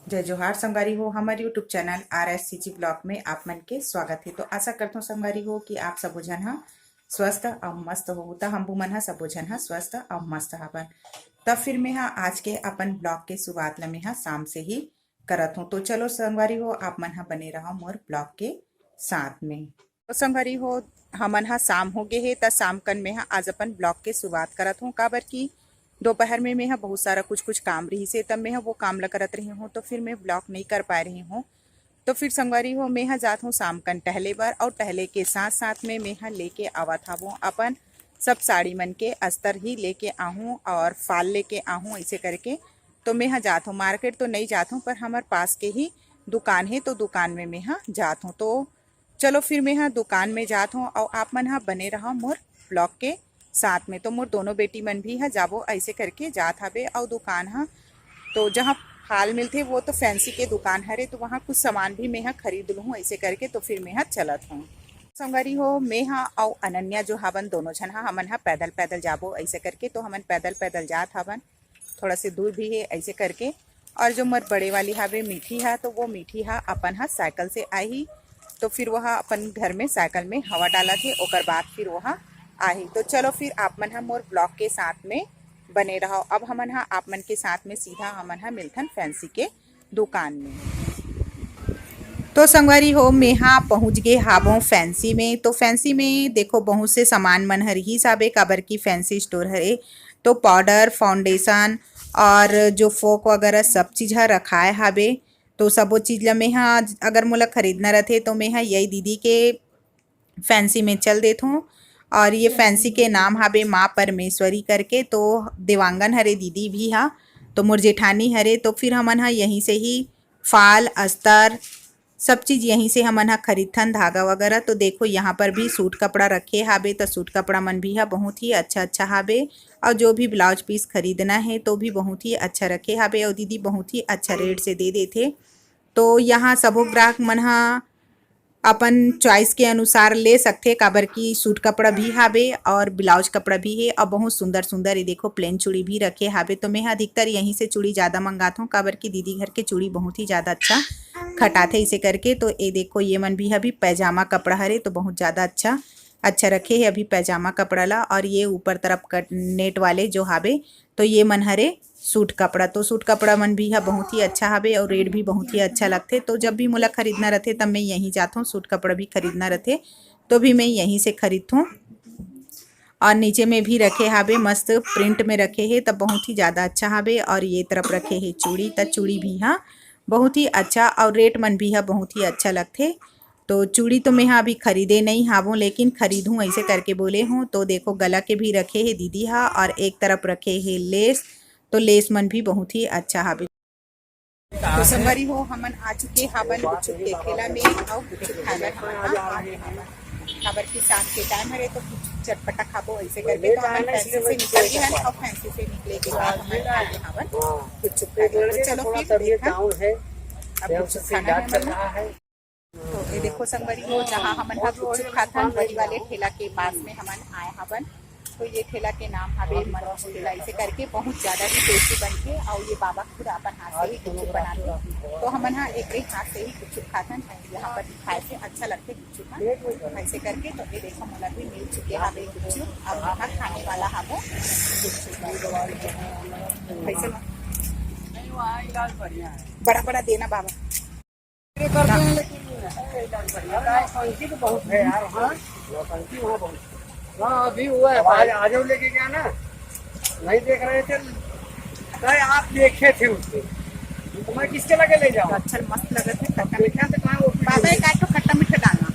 जय जोहार संगवारी हो। हमारे यूट्यूब चैनल RSCG ब्लॉग में आप मन के स्वागत है। तो आशा करता हूँ संगवारी हो कि आप सब जन हा स्वस्थ और मस्त हो। तो हम मन हा सब जन हा स्वस्थ और मस्त हवन। तब फिर मैं आज के अपन ब्लॉग के शुरुआत में शाम से ही करत हूँ। तो चलो संगवारी हो आप मन हा बने रहो मोर ब्लॉग के साथ में। तो संगवारी हो हमन हा शाम हो गए है। तो शाम कन में आज अपन ब्लॉग के शुरुआत करत हूँ। काबर की दोपहर में मैं बहुत सारा कुछ काम रही से, तब मैं वो काम ला करत रही हूँ, तो फिर मैं ब्लॉग नहीं कर पा रही हूँ। तो फिर संगवारी हो मैं जात हूँ शाम कन टहले बर, और टहले के साथ साथ में मैं लेके आवत हूँ अपन सब साड़ी मन के अस्तर ही लेके आहूँ और फाल लेके आहूँ ऐसे करके। तो मैं जात हूँ मार्केट तो नहीं जात हूँ, पर हमारे पास के ही दुकान है, तो दुकान में मैं जात हूँ। तो चलो फिर मैं दुकान में जात हूँ और आप मन बने रहो मोर ब्लॉग के साथ में। तो मोर दोनों बेटी मन भी जाबो ऐसे करके जात हवे। और दुकान तो जहाँ फाल मिलते वो तो फैंसी के दुकान हरे, तो वहाँ कुछ सामान भी मैं खरीद लूँ ऐसे करके। तो फिर मैं चलत हूँ संगवारी हो। मैं और अनन्या जो हवन दोनों जन हमन पैदल पैदल जाबो ऐसे करके। तो हमन पैदल पैदल जात हवन, थोड़ा से दूर भी है ऐसे करके। और जो मोर बड़े वाली हवे मीठी तो वो मीठी अपन साइकिल से आई। तो फिर वह अपन घर में साइकिल में हवा डाला थे, ओकर बाद फिर वह आई। तो चलो फिर आप मन मोर ब्लॉग के साथ में बने रहो। अब हमन आप मन के साथ में सीधा हमन मिलथन फैंसी के दुकान में। तो संगवारी हो मैं पहुंच गए हाबो फैंसी में। तो फैंसी में देखो बहुत से सामान मन हर ही साबे, काबर की फैंसी स्टोर है। तो पाउडर फाउंडेशन और जो फोक वगैरह सब चीज़ रखाए हाबे। तो सबो चीज़ ला मैं अगर मोला खरीदना रथे तो मैं यही दीदी के फैंसी में चल देत हूँ। और ये फैंसी के नाम हाबे माँ परमेश्वरी करके। तो देवांगन हरे दीदी भी तो मोर जेठानी हरे। तो फिर हमन यहीं से ही फाल अस्तर सब चीज़ यहीं से हमन खरीदथन, धागा वगैरह। तो देखो यहाँ पर भी सूट कपड़ा रखे हाबे। तो सूट कपड़ा मन भी बहुत ही अच्छा अच्छा हाबे। और जो भी ब्लाउज पीस खरीदना है तो भी बहुत ही अच्छा रखे हाबे, और दीदी बहुत ही अच्छा रेट से दे देते। तो यहाँ सबो ग्राहक मन अपन चॉइस के अनुसार ले सकते, काबर की सूट कपड़ा भी हाबे और ब्लाउज कपड़ा भी है। और बहुत सुंदर सुंदर ये देखो प्लेन चूड़ी भी रखे हाबे। तो मैं अधिकतर यहीं से चूड़ी ज़्यादा मंगाता हूँ, काबर की दीदी घर के चूड़ी बहुत ही ज़्यादा अच्छा खटाते इसे करके। तो ये देखो ये मन भी अभी पैजामा कपड़ा हरे, तो बहुत ज़्यादा अच्छा अच्छा रखे है अभी पैजामा कपड़ा ला। और ये ऊपर तरफ कट नेट वाले जो हाबे, तो ये मन हरे सूट कपड़ा। तो सूट कपड़ा मन भी बहुत ही अच्छा हाबे और रेट भी बहुत ही अच्छा लगते। तो जब भी मोला खरीदना रहते तब मैं यहीं जाता हूँ। सूट कपड़ा भी खरीदना रहते तो भी मैं यहीं से खरीदता हूँ। और नीचे में भी रखे हाबे मस्त प्रिंट में रखे हैं, तब बहुत ही ज़्यादा अच्छा हाबे। और ये तरफ रखे हैं चूड़ी, तब चूड़ी भी बहुत ही अच्छा और रेट मन भी बहुत ही अच्छा लगते। तो चूड़ी तो मैं अभी खरीदे नहीं हाबो, लेकिन खरीदूँ ऐसे करके बोले हूँ। तो देखो गला के भी रखे हैं दीदी और एक तरफ रखे हैं लेस। तो लेस मन भी बहुत ही अच्छा हाबे। तो संगवारी हो हमन आ चुके हाबन गुपचुप के ठेला में, और गुपचुप खाना खबर की शाम के टाइम हरे। तो कुछ चटपटा खाबो ऐसे करके। तो हमन फैंसी से निकल गए हैं, और फैंसी से निकले के बाद हमन आगे हाबन गुपचुप खाने। तो चलो फिर देखा अब गुपचुप खाना है। तो ये देखो संगवारी हो जहाँ हमन गुपचुप खाथन वही वाले ठेला के पास में हमन आए हाबन। तो ये ठेला के नाम हाबे मनोज ठेला ऐसे करके। बहुत ज़्यादा ही टेस्टी बनके, और ये बाबा खुद अपन हाथ से ही गुपचुप बनाते। तो हमन एक एक हाथ से ही गुपचुप खाथन, यहाँ पर खाए से अच्छा लगते गुपचुप ऐसे करके। तो ये देखो मोला भी मिल चुके हाबे गुपचुप। अब यहाँ खाने वाला हाबो बड़ा बड़ा देना बाबा। हाँ अभी हुआ है, आज लेके गया ना, नहीं देख रहे थे तो आप देखे थे उसको। तो मैं किसके लगे ले जाऊँ? अच्छा मस्त लगा थे खट्टा मीठा। तो कहाँ बाबा एक आध तो खट्टा मीठा डालना।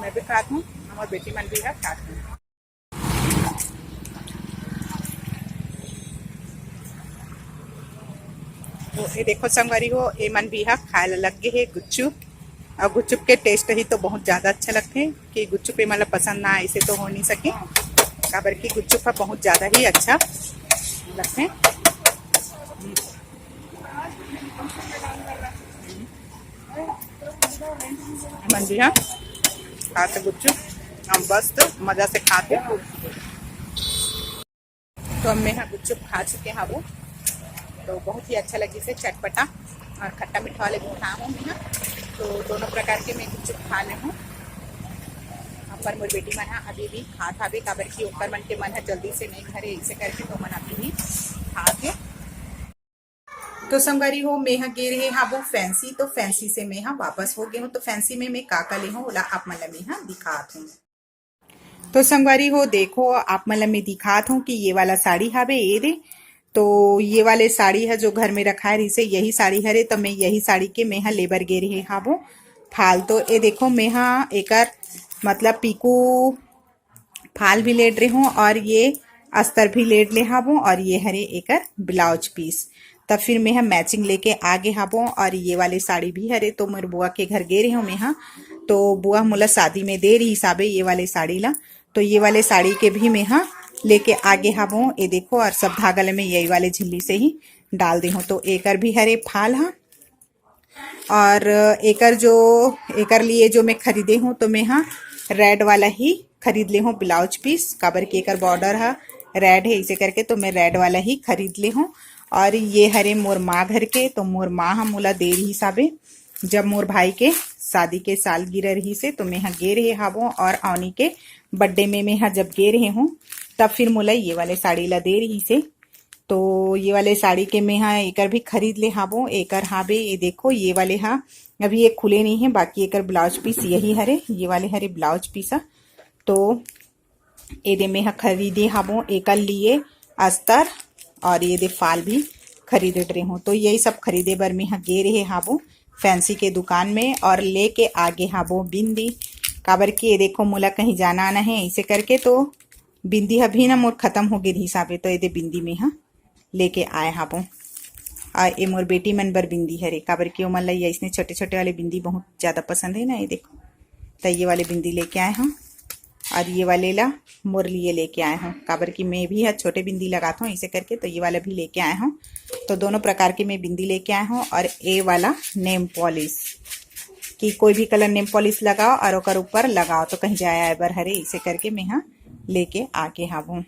मैं भी खाती हूँ, हमारी बेटी मन भी खाती हूँ। तो ये देखो संगवारी हो ये मन भी खाए लग गए है गुच्चुप। और गुच्चुप के टेस्ट ही तो बहुत ज़्यादा अच्छा लगते हैं, कि गुच्चुप मतलब पसंद ना ऐसे तो हो नहीं सके, काबर की गुच्चुप बहुत ज़्यादा ही अच्छा लगते हैं। मन भी हाँ खाते गुच्चुप। हम मस्त मजा से खाते। तो हम यहाँ गुपचुप खा चुके हैं वो, तो बहुत ही अच्छा लगी से चटपटा और खट्टा मीठा वाले भी खाए हूँ मैं। तो दोनों प्रकार के मैं गुपचुप खा ले हूँ। पर मोर बेटी मन अभी भी खात हवे, काबर की ओकर मन के मन जल्दी से नहीं घरे ऐसे करके, तो मन अभी भी खात है। तो संगवारी हो मैं गे रहे हाँ वो फैंसी, तो फैंसी से मैं वापस हो गए हूँ। तो फैंसी में मैं का ले हूँ ओला आप मन मैं दिखात हूँ। तो संगवारी हो देखो आप मन मैं दिखात हूँ कि ये वाला साड़ी हवे ये रे। तो ये वाले साड़ी है जो घर में रखा है इसे यही साड़ी हरे, तो मैं यही साड़ी के मैं लेबर गे रहे हाँ वो फाल। तो ये देखो मैं एकर मतलब पीकू फाल भी लेट रही हूँ और ये अस्तर भी लेट ले हाबो, और ये हरे एकर ब्लाउज पीस। तब फिर मैं मैचिंग लेके आगे हाबो। और ये वाले साड़ी भी हरे, तो मेरे बुआ के घर गे रही हूँ मैं। तो बुआ मोला शादी में दे रही हिसाबे ये वाले साड़ी ला, तो ये वाले साड़ी के भी मैं लेके आगे हाबो। ये देखो और सब धागल में यही वाले झिल्ली से ही डाल दी हूँ। तो एकर भी हरे फाल हाँ, और एकर जो एकर लिए जो मैं खरीदे हूँ तो मैं रेड वाला ही खरीद ले हूँ ब्लाउज पीस, काबर के एकर बॉर्डर है रेड है इसे करके, तो मैं रेड वाला ही खरीद ले हूँ। और ये हरे मोर माँ घर के, तो मोर माँ मोला दे रही हिसाबे जब मोर भाई के शादी के सालगिरह रही से, तो मैं गे रहे हाबो। और औनी के बर्थडे में मैं जब गे रहे हूँ तब फिर मोला ये वाले साड़ी ला दे रही से। तो ये वाले साड़ी के मैं एकर भी खरीद ले हाबो। एकर हाबे ये देखो ये वाले अभी ये खुले नहीं है, बाकी एकर ब्लाउज पीस यही हरे, ये वाले हरे ब्लाउज पीस। तो ये दे मैं खरीदे हाबो एकर लिए अस्तर, और ये दे फाल भी खरीद रहे हूँ। तो यही सब खरीदे बर मैं गे रहे हाबो फैंसी के दुकान में। और लेके आगे हाबो बिंदी, काबर की ये देखो मोला कहीं जाना आना है ऐसे करके, तो बिंदी अभी ना मोर खत्म हो गई हिसाबे, तो ये दे बिंदी में लेके आए हाबो। और ये मोर बेटी मन बर बिंदी हरे, काबर की ओमन ला ऐसने छोटे छोटे वाले बिंदी बहुत ज्यादा पसंद है ना। ये देखो तो ये वाले बिंदी लेके आए हूँ, और ये वाले ला मोर लिए लेके आए हूँ, काबर की मैं भी छोटे बिंदी लगाता हूँ इसे करके, तो ये वाला भी लेके आए हूँ। तो दोनों प्रकार के मैं बिंदी लेके आए हूँ। और ये वाला नेम पॉलिश कि कोई भी कलर नेम पॉलिश लगाओ और ओकर ऊपर लगाओ तो कहीं जाए आए बर हरे इसे करके मैं लेके आके हाबू।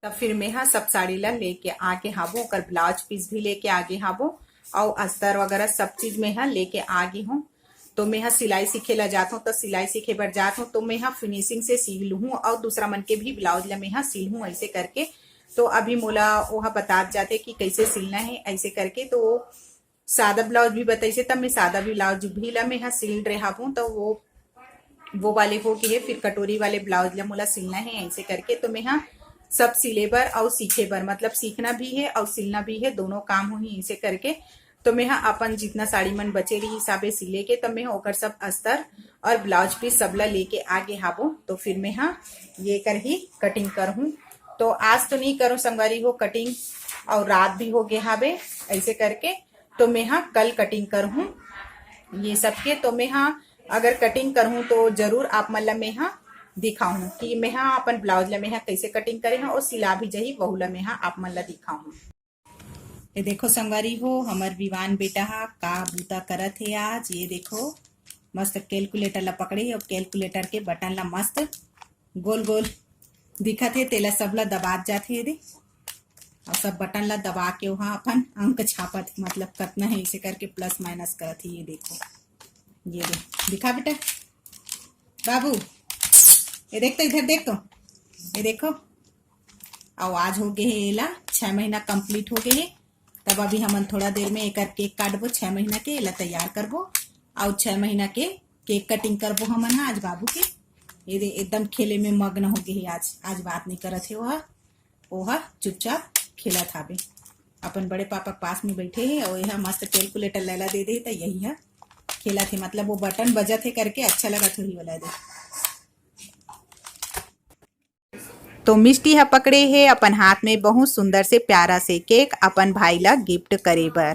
तब फिर मैं सब साड़ी ला लेके आके हाबो, ओकर ब्लाउज पीस भी लेके आगे हाबो, और अस्तर वगैरह सब चीज मैं लेके आगे हूँ। तो मैं सिलाई सीखे ला जाता हूँ, तो सिलाई सीखे बर जाता हूँ, तो मैं फिनिशिंग से सील हूँ और दूसरा मन के भी ब्लाउज ला मैं सील हूँ ऐसे करके। तो अभी मोला वह बता जाते कि कैसे सिलना है ऐसे करके। तो सादा ब्लाउज भी बताइए, तब मैं सादा ब्लाउज भी ला मैं सिल रहा हूँ। तो वो वाले हो गए, फिर कटोरी वाले ब्लाउज ला मोला सिलना है ऐसे करके। तो मैं सब सिले बर और सीखे बर, मतलब सीखना भी है और सिलना भी है, दोनों काम हो ही इसे करके। तो मैं अपन जितना साड़ी मन बचे रही हिसाबे सिले के, तब मैं ओकर सब अस्तर और ब्लाउज पीस सबला लेके आगे हाबो। तो फिर मैं ये कर ही कटिंग करूँ। तो आज तो नहीं करूँ संगवारी हो कटिंग, और रात भी हो गए हाबे ऐसे करके। तो मैं कल कटिंग करूँ ये सब के। तो मैं अगर कटिंग करूँ तो जरूर आप मतलब मैं दिखाऊं कि मैं अपन ब्लाउज ला मैं कैसे कटिंग करे और सिला भी जही वहू ला मैं आप मन ला दिखाऊं। ये देखो संगवारी हो हमर विवान बेटा का बूता करत है आज। ये देखो मस्त कैलकुलेटर ला पकड़े और कैलकुलेटर के बटन ला मस्त गोल गोल दिखत है, तेला सबला दबात जाते दे, और सब बटन ला दबा के वहाँ अपन अंक छापत, मतलब कितना है इसे करके प्लस माइनस करत है। ये देखो ये दिखा बेटा बाबू, ये देख तो इधर देख, तो ये देखो आवाज हो गए है एला 6 महीना कंप्लीट हो गए है। तब अभी हमन थोड़ा देर में एक केक काटबो 6 महीना के, एला तैयार करबो और 6 महीना के केक कटिंग करबो हमन आज बाबू के। ये एकदम खेले में मग्न हो गए है आज बात नहीं करत है, वह चुपचाप खेलत हाबे। अपन बड़े पापा पास में बैठे है और यह मस्त कैलकुलेटर लैला दे दे, तो यही है खेला थे, मतलब वो बटन बजत है करके अच्छा लगा थोड़ी वाला दे। तो मिष्टी है पकड़े है अपन हाथ में बहुत सुंदर से प्यारा से केक अपन भाई ला गिफ्ट करे बर।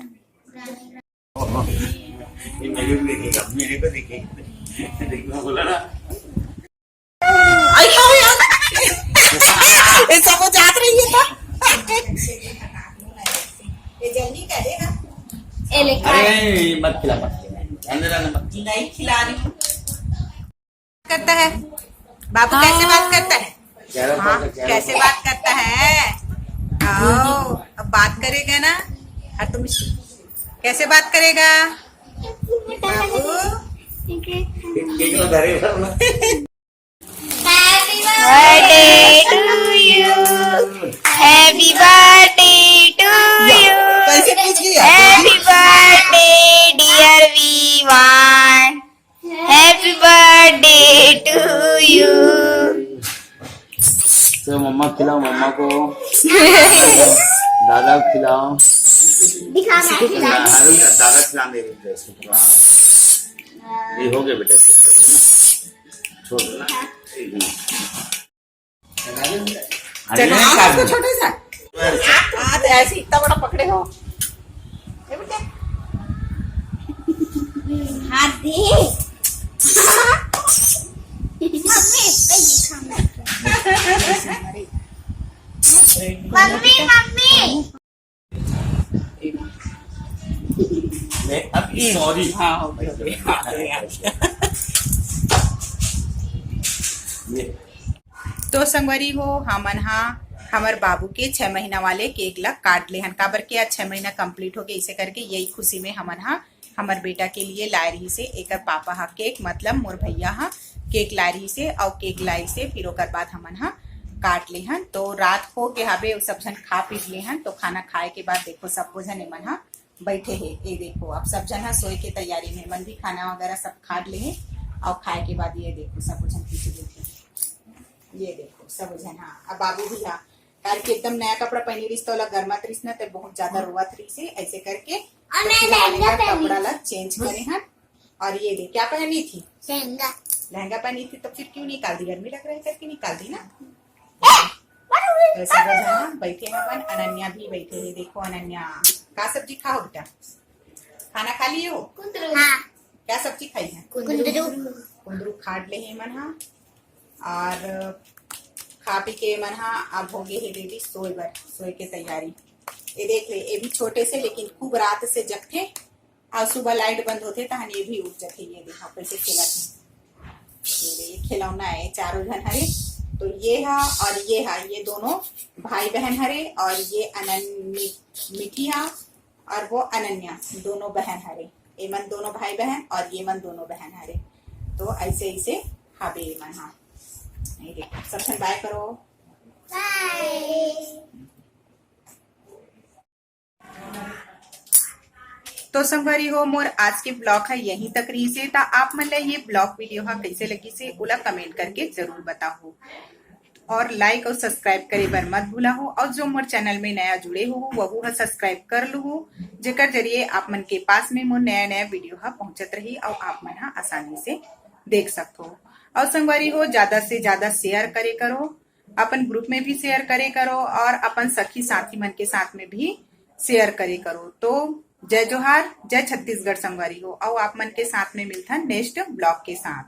सब जात रही है ये जल्दी करेगा। अरे मत खिला, मत नहीं खिला रही हूँ। करता है बाबू, कैसे बात करता है? हाँ, कैसे बात करता है? आओ, अब बात करेगा ना। और तुम कैसे बात करेगा बाबू? Birthday to you. Happy birthday to you. कैसे पूछ लिया? Happy birthday, dear Vivan. Happy birthday to you. तो मम्मा खिलाओ, मम्मा को दादा को खिलाओ। दिखा मैं खिला अरे दादा खिला दे रही है इसको खिला। ये हो गया बेटा, इसको छोड़ दो ना। चलो आपको छोटे सा हाथ ऐसे इतना बड़ा पकड़े हो। ये बेटा हाथ दे। मम्मी मम्मी मैं अब सॉरी। हाँ हो गया। तो संगवारी हो हमन हा हमार बाबू के 6 महीना वाले केक ला काट ले हन, काबर के आज 6 महीना कंप्लीट हो गए। इसे करके यही खुशी में हमन हा हमार बेटा के लिए लाए रही से एक पापा हा केक, मतलब मोर भैया हा केक ला रही से और केक लाई से फिर ओकर बाद हमन हा काट ले हन। तो रात हो के हवे सब जन खा पी ले हन। तो खाना खाए के बाद देखो सब जन मन हा बैठे है। ये देखो अब सब जन हा सोए के तैयारी में, मन भी खाना वगैरह सब खा ले है। और खाए के बाद ये देखो सब जन पीछे देखो, ये देखो सब जन। हाँ अब बाबू भी हा कार के एकदम नया कपड़ा पहनी रही तो गर्मा रही ना, तो बहुत ज्यादा रोवत रही से। ऐसे करके कपड़ा ला चेंज करे हन। और ये देख क्या पहनी थी? लहंगा पहनी थी। तो फिर क्यों निकाल दी? गर्मी लग रहा है करके निकाल दी ना। सब जन बैठे हैं, अनन्या भी बैठे है। देखो अनन्या का सब्जी खाओ बेटा? खाना खा लिए हो? क्या सब्जी खाई है? कुंदरू खाट ले है मन हा। और खा पी के मन हा अब हो गए है रेडी सोए बर, सोए के तैयारी। ये देख ले, ये भी छोटे से लेकिन खूब रात से जगते और सुबह लाइट बंद होते तहन ये भी उठ जाते। ये देखो कैसे खेलते। ये खिलौना है, चारों जन हरे। तो ये हा और ये हा, ये दोनों भाई बहन हरे। और ये मिठी हा और वो अनन्या, दोनों बहन हरे। ये मन दोनों भाई बहन और ये मन दोनों बहन हरे। तो ऐसे ऐसे हबे ये मन हा। ये देखो सब जन बाय करो। तो संगवारी हो मोर आज के ब्लॉग है यहीं तक रही से। ता आप मन ये ब्लॉग वीडियो हा कैसे लगी से ओला कमेंट करके जरूर बताओ। और लाइक और सब्सक्राइब करे बर मत भूला हो। और जो मोर चैनल में नया जुड़े हो वह है सब्सक्राइब कर लो हो, जेकर जरिए आप मन के पास में मोर नया नया वीडियो हा पहुंचत रही और आप मन हा आसानी से देख सकते हो। और संगवारी हो ज्यादा से ज्यादा शेयर करे करो, अपन ग्रुप में भी शेयर करे करो और अपन सखी साथी मन के साथ में भी शेयर करे करो। तो जय जोहार, जय छत्तीसगढ़ संगवारी हो। और आप मन के साथ में मिलता नेक्स्ट ब्लॉग के साथ।